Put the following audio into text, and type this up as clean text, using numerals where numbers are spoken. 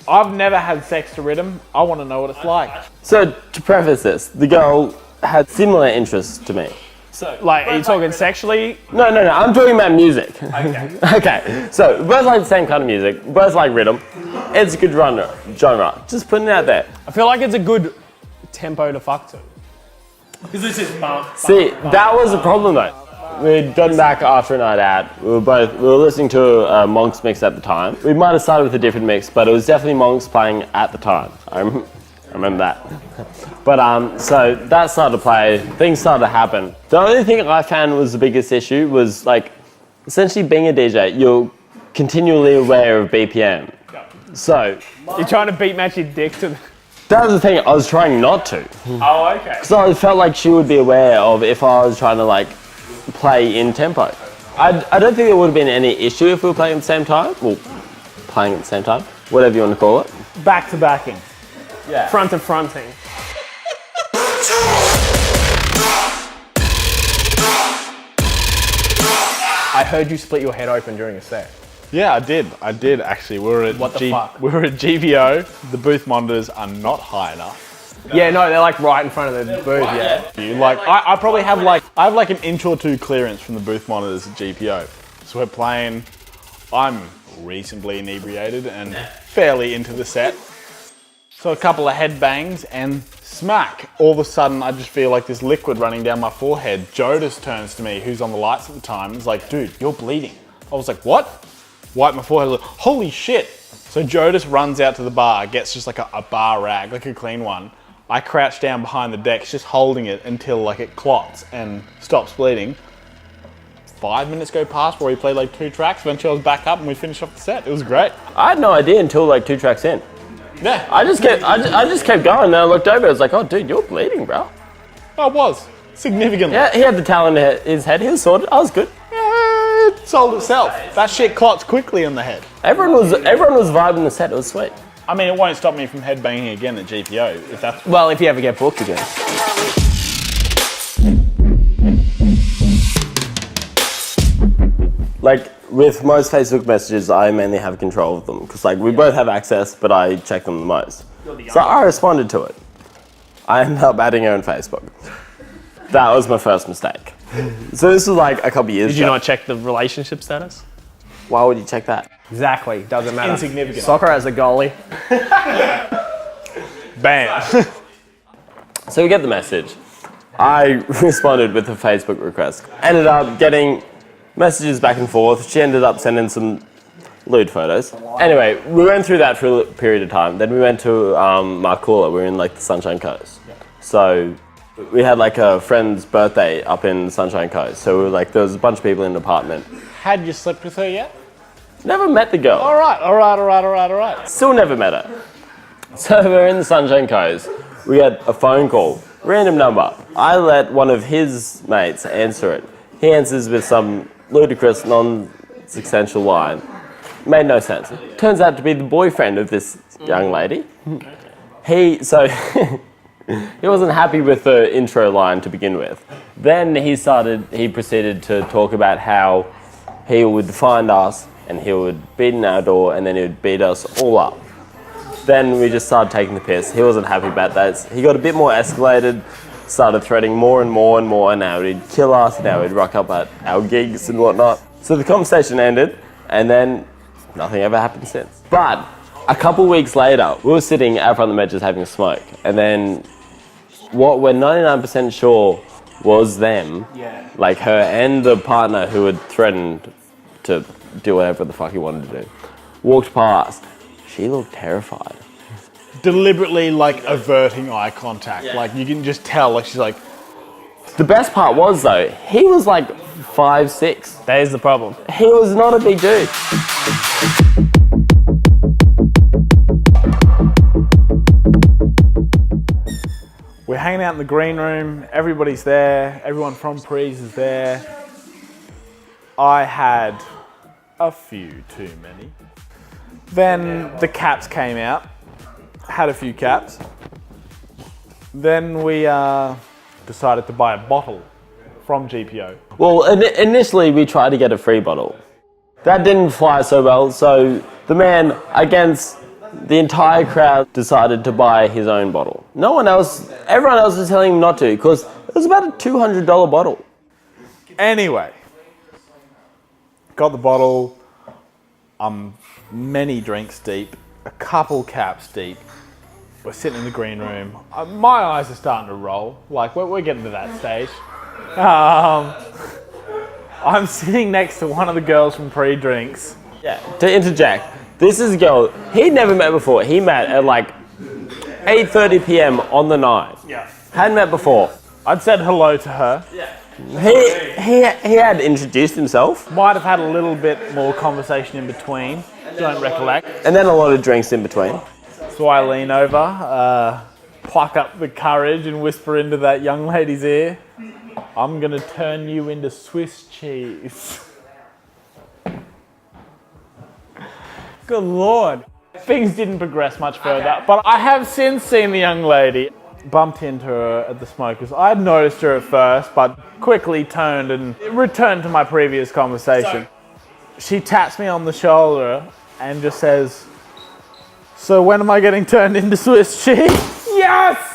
I've never had sex to Riddim. I want to know what it's like. So to preface this, the girl had similar interests to me. So, like, are you talking sexually? No, I'm talking about music. Okay. Okay, so we both like the same kind of music, we both like Riddim. It's a good genre, just putting it out there. I feel like it's a good tempo to fuck to. Because this is See, that was the problem though. We'd gotten back after a night out. We were listening to a Monk's mix at the time. We might have started with a different mix, but it was definitely Monk's playing at the time. I remember that. But so that started to play, things started to happen. The only thing I found was the biggest issue was like, essentially being a DJ, you're continually aware of BPM. So. You're trying to beat match your dick to the... That was the thing, I was trying not to. Oh, okay. Because I felt like she would be aware of if I was trying to like play in tempo. I don't think there would have been any issue if we were playing at the same time. Well, playing at the same time, whatever you want to call it. Back to backing. Yeah. Front to fronting. I heard you split your head open during a set. Yeah, I did actually. We were at GVO. The booth monitors are not high enough. Yeah, no, they're like right in front of the booth, yeah. Like, I probably have like, I have like an inch or two clearance from the booth monitors at GPO. So we're playing, I'm reasonably inebriated and fairly into the set. So a couple of head bangs and smack. All of a sudden I just feel like this liquid running down my forehead. Jodis turns to me, who's on the lights at the time, and is like, dude, you're bleeding. I was like, what? Wipe my forehead, like, holy shit. So Jodis runs out to the bar, gets just like a bar rag, like a clean one. I crouch down behind the decks, just holding it until like it clots and stops bleeding. 5 minutes go past where we played like 2 tracks. Eventually I was back up and we finished off the set. It was great. I had no idea until like 2 tracks in. Yeah. I just kept going and I looked over, I was like, oh dude, you're bleeding, bro. I was. Significantly. Yeah, he had the towel in his head, he was sorted, I was good. Yeah, it sold itself. That shit clots quickly in the head. Everyone was vibing the set, it was sweet. I mean, it won't stop me from headbanging again at GPO, if that's... Well, if you ever get booked again. Like, with most Facebook messages, I mainly have control of them, because like, we both have access, but I check them the most. So I responded to it. I ended up adding her on Facebook. That was my first mistake. So this was like a couple years ago. Did you not check the relationship status? Why would you check that? Exactly, doesn't matter. Insignificant. Soccer as a goalie. Bam. So we get the message. I responded with a Facebook request. Ended up getting messages back and forth. She ended up sending some lewd photos. Anyway, we went through that for a period of time. Then we went to Markula. We were in like the Sunshine Coast. So we had like a friend's birthday up in the Sunshine Coast. So we were like, there was a bunch of people in the apartment. Had you slept with her yet? Never met the girl. All right. Still never met her. So we're in the Sunshine Coast. We get a phone call, random number. I let one of his mates answer it. He answers with some ludicrous, non-substantial line. Made no sense. Turns out to be the boyfriend of this young lady. He wasn't happy with the intro line to begin with. Then he proceeded to talk about how he would find us and he would beat in our door and then he would beat us all up. Then we just started taking the piss. He wasn't happy about that. He got a bit more escalated, started threatening more and more and more, and now he'd kill us, now he'd rock up at our gigs and whatnot. So the conversation ended and then nothing ever happened since. But a couple weeks later, we were sitting out front of the Med just having a smoke, and then what we're 99% sure was them, like her and the partner who had threatened to do whatever the fuck he wanted to do, walked past. She looked terrified. Deliberately like averting eye contact. Like you can just tell, like she's like... The best part was though, he was like 5'6". That is the problem. He was not a big dude. We're hanging out in the green room, everybody's there, everyone from Prees is there. I had a few too many. Then the caps came out, had a few caps. Then we decided to buy a bottle from GPO. Well, initially we tried to get a free bottle. That didn't fly so well, so the man, against the entire crowd decided to buy his own bottle. No one else, everyone else was telling him not to because it was about a $200 bottle. Anyway, got the bottle. I'm many drinks deep, a couple caps deep. We're sitting in the green room. My eyes are starting to roll. Like, we're getting to that stage. I'm sitting next to one of the girls from pre-drinks. Yeah, to interject, this is a girl he'd never met before. He met at like 8:30 p.m. on the night. Yeah. Hadn't met before. I'd said hello to her. Yeah. He had introduced himself. Might have had a little bit more conversation in between. Don't recollect. And then a lot of drinks in between. So I lean over, pluck up the courage and whisper into that young lady's ear, I'm gonna turn you into Swiss cheese. Good Lord. Things didn't progress much further, but I have since seen the young lady. Bumped into her at the smokers. I had noticed her at first, but quickly turned and returned to my previous conversation. She taps me on the shoulder and just says, so when am I getting turned into Swiss cheese? Yes!